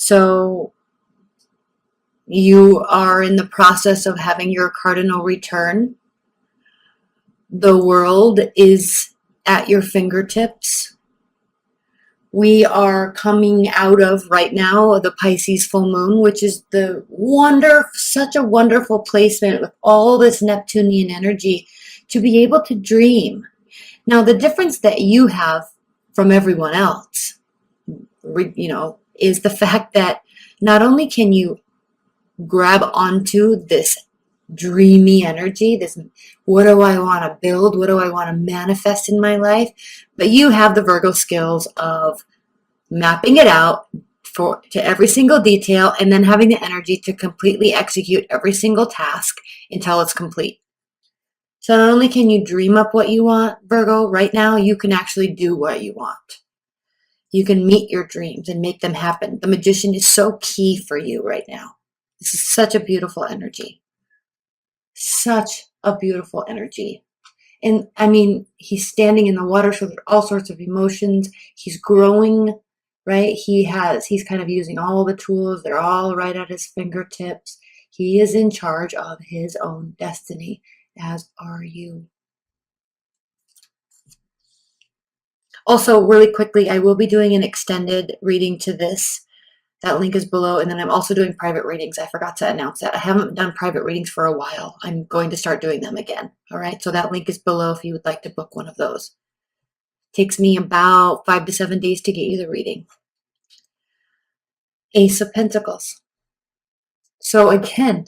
So you are in the process of having your cardinal return. The world is at your fingertips. We are coming out of right now the Pisces full moon, which is such a wonderful placement with all this Neptunian energy to be able to dream. Now, the difference that you have from everyone else, is the fact that not only can you grab onto this dreamy energy, this what do I want to build, what do I want to manifest in my life, but you have the Virgo skills of mapping it out to every single detail and then having the energy to completely execute every single task until it's complete. So not only can you dream up what you want, Virgo, right now you can actually do what you want. You can meet your dreams and make them happen. The magician is so key for you right now. This is such a beautiful energy. Such a beautiful energy. And I mean, he's standing in the water, so there's all sorts of emotions. He's growing, right? He's kind of using all the tools. They're all right at his fingertips. He is in charge of his own destiny, as are you. Also, really quickly, I will be doing an extended reading to this. That link is below. And then I'm also doing private readings. I forgot to announce that. I haven't done private readings for a while. I'm going to start doing them again. All right. So that link is below if you would like to book one of those. Takes me about 5 to 7 days to get you the reading. Ace of Pentacles. So again,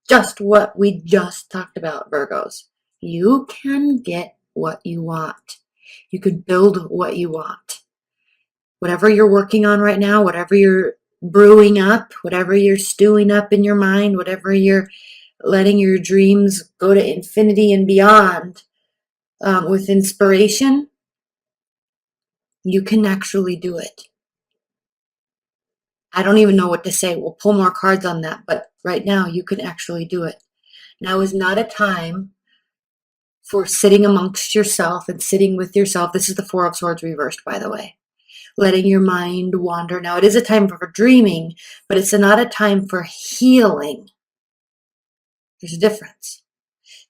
just what we just talked about, Virgos. You can get what you want. You can build what you want. Whatever you're working on right now, whatever you're brewing up, whatever you're stewing up in your mind, whatever you're letting your dreams go to infinity and beyond with inspiration, you can actually do it. I don't even know what to say. We'll pull more cards on that, but right now you can actually do it. Now is not a time for sitting amongst yourself and sitting with yourself. This is the Four of Swords reversed, by the way. Letting your mind wander. Now, it is a time for dreaming, but it's not a time for healing. There's a difference.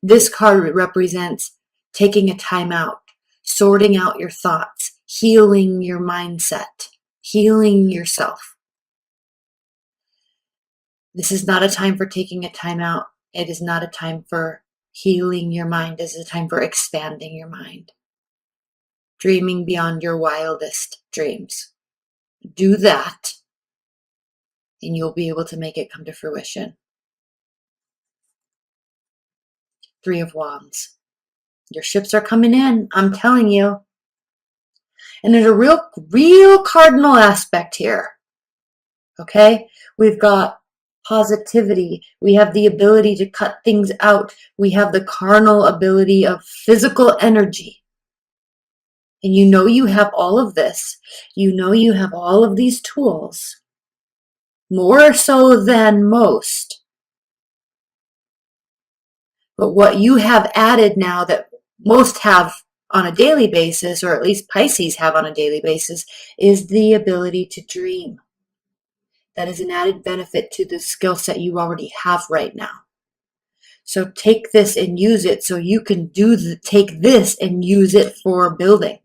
This card represents taking a time out, sorting out your thoughts, healing your mindset, healing yourself. This is not a time for taking a time out. It is not a time for healing your mind. This is a time for expanding your mind. Dreaming beyond your wildest dreams. Do that, and you'll be able to make it come to fruition. Three of Wands. Your ships are coming in, I'm telling you. And there's a real cardinal aspect here. Okay? We've got positivity. We have the ability to cut things out. We have the carnal ability of physical energy. And you know you have all of this. You know you have all of these tools. More so than most. But what you have added now that most have on a daily basis, or at least Pisces have on a daily basis, is the ability to dream. That is an added benefit to the skill set you already have right now. So take this and use it so you can take this and use it for building.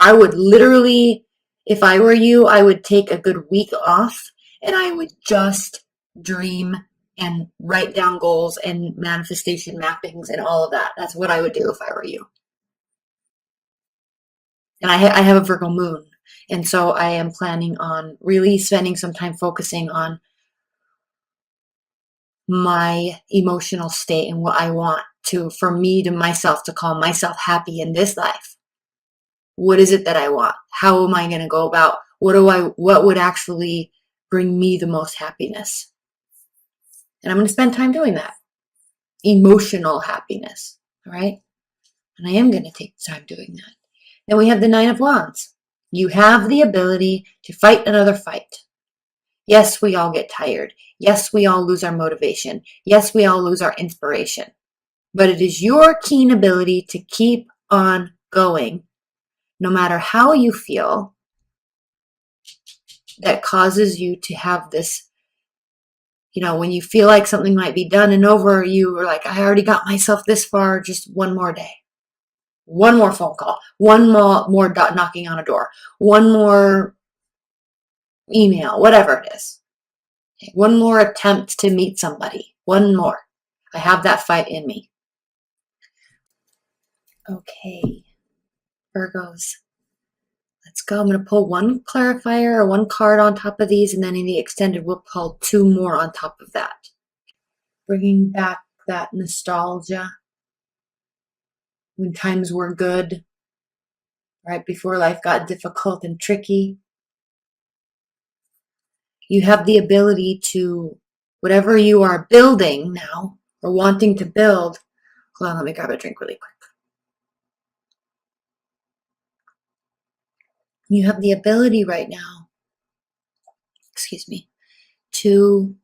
I would literally, if I were you, I would take a good week off and I would just dream and write down goals and manifestation mappings and all of that. That's what I would do if I were you. And I have a Virgo moon. And so I am planning on really spending some time focusing on my emotional state and what I want for me to myself to call myself happy in this life. What is it that I want? How am I going to go about? What would actually bring me the most happiness? And I'm going to spend time doing that. Emotional happiness. All right. And I am going to take time doing that. Then we have the Nine of Wands. You have the ability to fight another fight. Yes, we all get tired. Yes, we all lose our motivation. Yes, we all lose our inspiration. But it is your keen ability to keep on going, no matter how you feel, that causes you to have this, when you feel like something might be done and over, you are like, I already got myself this far, just one more day. One more phone call, one more knocking on a door, one more email, whatever it is. One more attempt to meet somebody, one more. I have that fight in me. Okay, Virgos, let's go. I'm going to pull one clarifier or one card on top of these, and then in the extended, we'll pull two more on top of that. Bringing back that nostalgia when times were good, right before life got difficult and tricky. You have the ability to, whatever you are building now or wanting to build, hold on, let me grab a drink really quick. You have the ability right now, to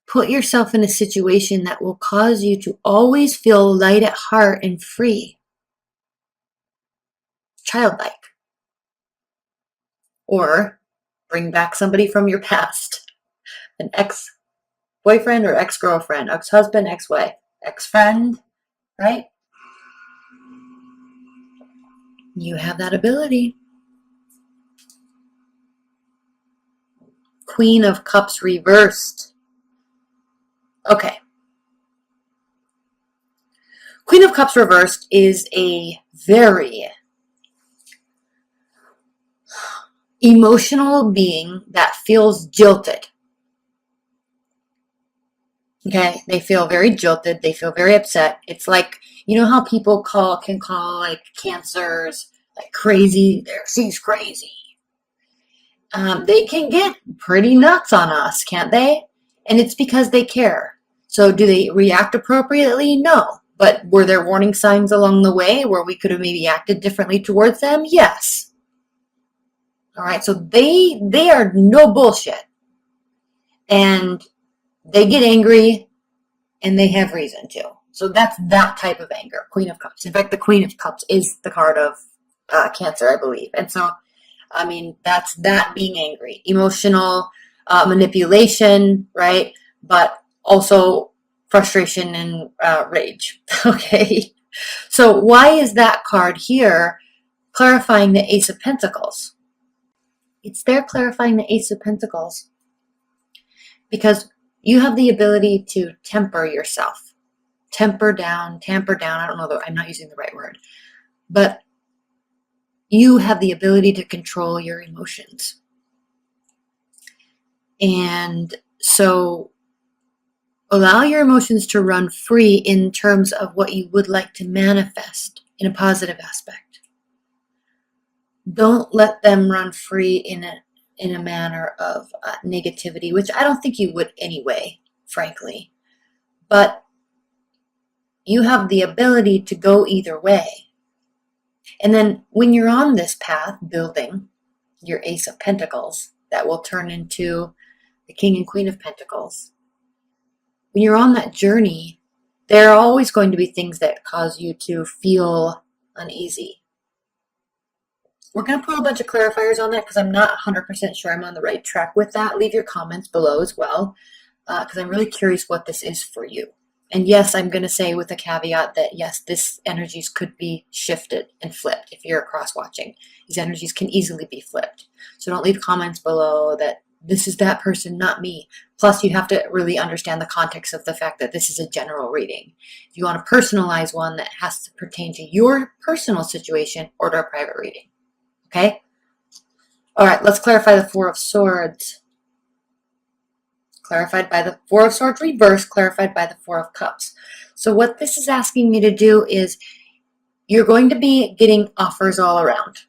put yourself in a situation that will cause you to always feel light at heart and free, childlike. Or bring back somebody from your past, an ex-boyfriend or ex-girlfriend, ex-husband, ex-wife, ex-friend, right? You have that ability. Queen of Cups reversed. Okay. Queen of Cups reversed is a very emotional being that feels jilted. Okay, they feel very jilted. They feel very upset. It's like, you know how people can call like cancers like crazy. She's crazy. They can get pretty nuts on us, can't they? And it's because they care. So do they react appropriately? No. But were there warning signs along the way where we could have maybe acted differently towards them? Yes. All right. So they are no bullshit. And they get angry and they have reason to. So that's that type of anger, Queen of Cups. In fact, the Queen of Cups is the card of Cancer, I believe. And so, I mean, that's that being angry, emotional manipulation, right? But also frustration and rage. Okay. So why is that card here clarifying the Ace of Pentacles? It's there clarifying the Ace of Pentacles because you have the ability to temper yourself. Tamper down. I don't know, I'm not using the right word. But you have the ability to control your emotions. And so allow your emotions to run free in terms of what you would like to manifest in a positive aspect. Don't let them run free in a manner of negativity, which I don't think you would anyway, frankly. But you have the ability to go either way. And then when you're on this path, building your Ace of Pentacles, that will turn into the King and Queen of Pentacles. When you're on that journey, there are always going to be things that cause you to feel uneasy. We're going to put a bunch of clarifiers on that because I'm not 100% sure I'm on the right track with that. Leave your comments below as well because I'm really curious what this is for you. And yes, I'm going to say with a caveat that yes, this energies could be shifted and flipped if you're cross watching. These energies can easily be flipped. So don't leave comments below that this is that person, not me. Plus, you have to really understand the context of the fact that this is a general reading. If you want to personalize one that has to pertain to your personal situation, order a private reading. Okay? All right, let's clarify the Four of Swords. Clarified by the Four of Swords reverse, clarified by the Four of Cups. So what this is asking me to do is you're going to be getting offers all around.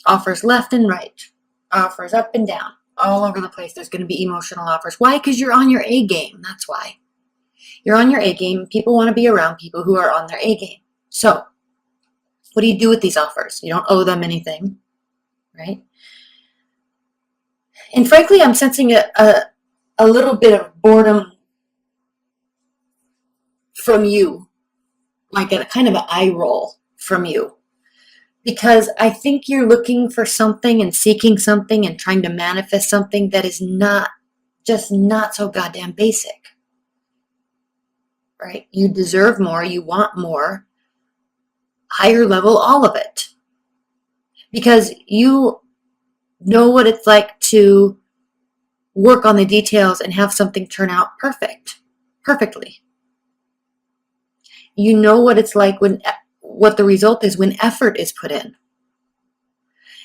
Offers left and right. Offers up and down. All over the place. There's going to be emotional offers. Why? Because you're on your A game. That's why. You're on your A game. People want to be around people who are on their A game. So what do you do with these offers? You don't owe them anything, right? And frankly, I'm sensing a little bit of boredom from you, like a kind of an eye roll from you. Because I think you're looking for something and seeking something and trying to manifest something that is not so goddamn basic, right? You deserve more, you want more, higher level, all of it. Because you know what it's like to work on the details and have something turn out perfectly. You know what it's like what the result is when effort is put in.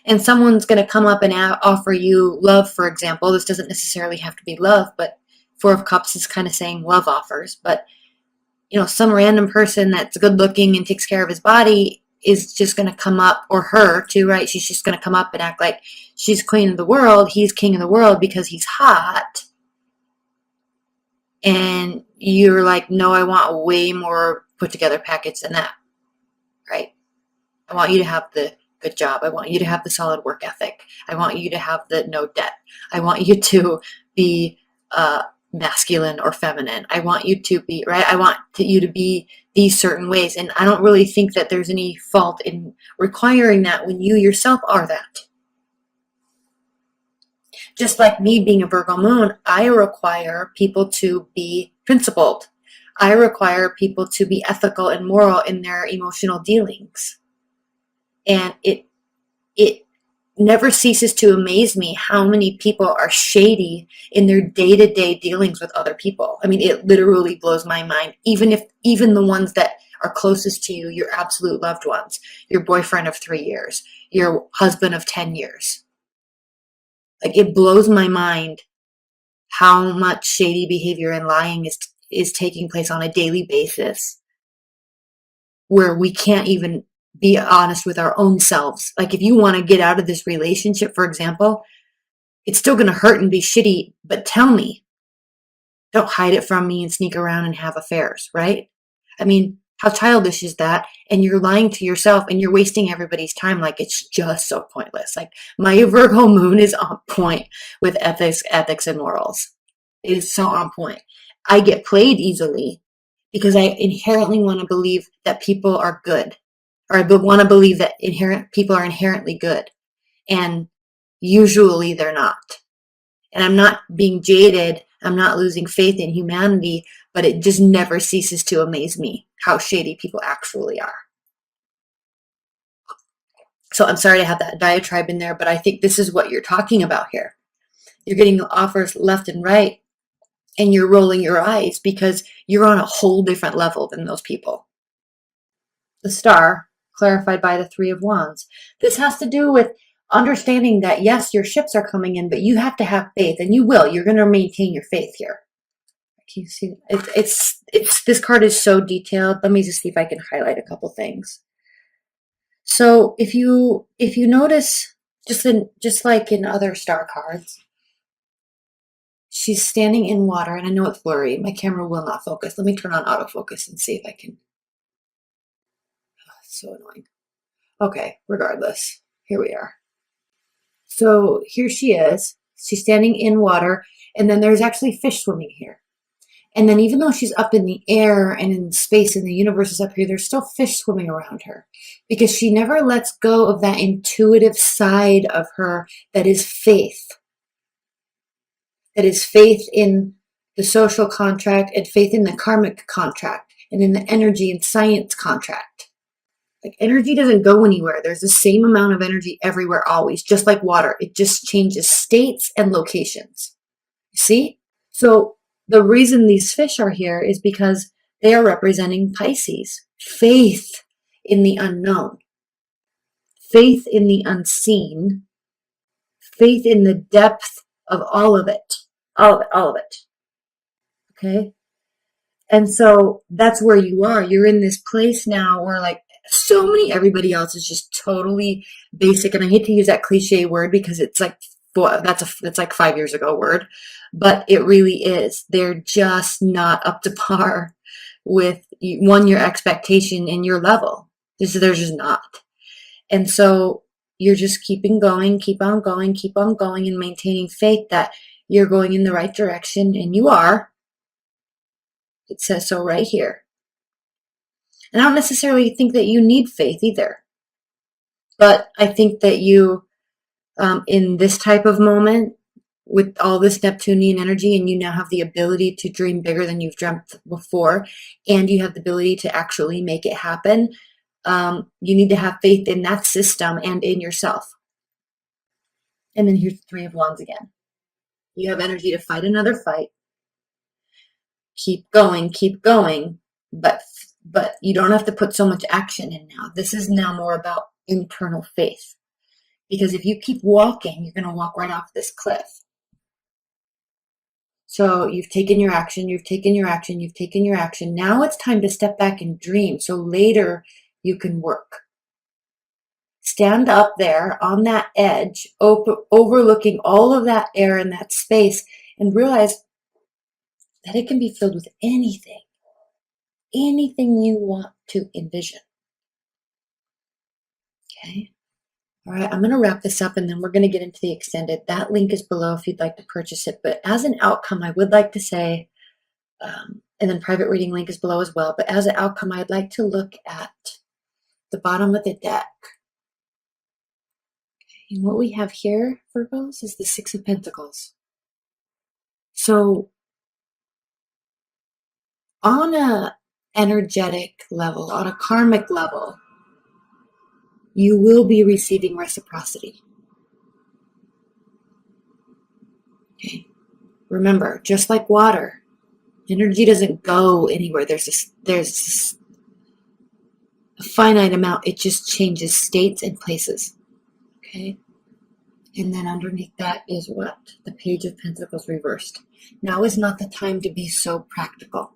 And someone's going to come up and offer you love, for example. This doesn't necessarily have to be love, but Four of Cups is kind of saying love offers. But, some random person that's good looking and takes care of his body is just going to come up, or her too, right? She's just going to come up and act like she's queen of the world. He's king of the world because he's hot. And you're like, no, I want a way more put together package than that, right? I want you to have the good job. I want you to have the solid work ethic. I want you to have the no debt. I want you to be masculine or feminine. I want you to be, right? I want you to be these certain ways. And I don't really think that there's any fault in requiring that when you yourself are that. Just like me being a Virgo moon, I require people to be principled. I require people to be ethical and moral in their emotional dealings. And it never ceases to amaze me how many people are shady in their day-to-day dealings with other people. I mean, it literally blows my mind. Even the ones that are closest to you, your absolute loved ones, your boyfriend of 3 years, your husband of 10 years. Like, it blows my mind how much shady behavior and lying is taking place on a daily basis, where we can't even be honest with our own selves. Like, if you want to get out of this relationship, for example, it's still going to hurt and be shitty, but tell me. Don't hide it from me and sneak around and have affairs, right? I mean, how childish is that? And you're lying to yourself and you're wasting everybody's time. Like, it's just so pointless. Like, my Virgo moon is on point with ethics and morals. It is so on point. I get played easily because I inherently want to believe that people are good, or I want to believe that people are inherently good. And usually they're not. And I'm not being jaded. I'm not losing faith in humanity, but it just never ceases to amaze me how shady people actually are. So I'm sorry to have that diatribe in there, but I think this is what you're talking about here. You're getting offers left and right, and you're rolling your eyes because you're on a whole different level than those people. The Star, clarified by the Three of Wands. This has to do with understanding that, yes, your ships are coming in, but you have to have faith, and you will. You're going to maintain your faith here. Can you see? It's this card is so detailed. Let me just see if I can highlight a couple things. So if you notice, just like in other star cards, she's standing in water, and I know it's blurry. My camera will not focus. Let me turn on autofocus and see if I can. Oh, it's so annoying. Okay, regardless, here we are. So here she is. She's standing in water, and then there's actually fish swimming here. And then even though she's up in the air and in space and the universe is up here, there's still fish swimming around her because she never lets go of that intuitive side of her that is faith. That is faith in the social contract and faith in the karmic contract and in the energy and science contract. Like, energy doesn't go anywhere. There's the same amount of energy everywhere always, just like water. It just changes states and locations. You see? So the reason these fish are here is because they are representing Pisces. Faith in the unknown. Faith in the unseen. Faith in the depth of all of it. All of it. Okay? And so that's where you are. You're in this place now where, like, everybody else is just totally basic. And I hate to use that cliche word because it's like, that's like 5 years ago word, but it really is. They're just not up to par with your expectation and your level. They're just not. And so you're just keep on going, and maintaining faith that you're going in the right direction, and you are. It says so right here. And I don't necessarily think that you need faith either. But I think that you, in this type of moment, with all this Neptunian energy, and you now have the ability to dream bigger than you've dreamt before, and you have the ability to actually make it happen, you need to have faith in that system and in yourself. And then here's the Three of Wands again. You have energy to fight another fight, keep going, but you don't have to put so much action in now. This is now more about internal faith. Because if you keep walking, you're going to walk right off this cliff. So you've taken your action, you've taken your action, you've taken your action. Now it's time to step back and dream. So later you can work. Stand up there on that edge, overlooking all of that air and that space, and realize that it can be filled with anything you want to envision. Okay. All right, I'm going to wrap this up and then we're going to get into the extended. That link is below if you'd like to purchase it. But as an outcome, I would like to say, and then private reading link is below as well. But as an outcome, I'd like to look at the bottom of the deck. And what we have here, Virgos, is the Six of Pentacles. So on a energetic level, on a karmic level, you will be receiving reciprocity. Okay. Remember, just like water, energy doesn't go anywhere. There's a finite amount. It just changes states and places. Okay. And then underneath that is what? The Page of Pentacles reversed. Now is not the time to be so practical.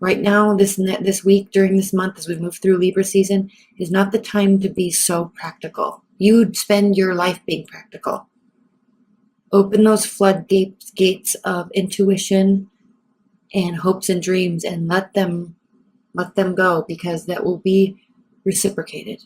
Right now, this week, during this month, as we move through Libra season, is not the time to be so practical. You spend your life being practical. Open those floodgates of intuition and hopes and dreams and let them go, because that will be reciprocated.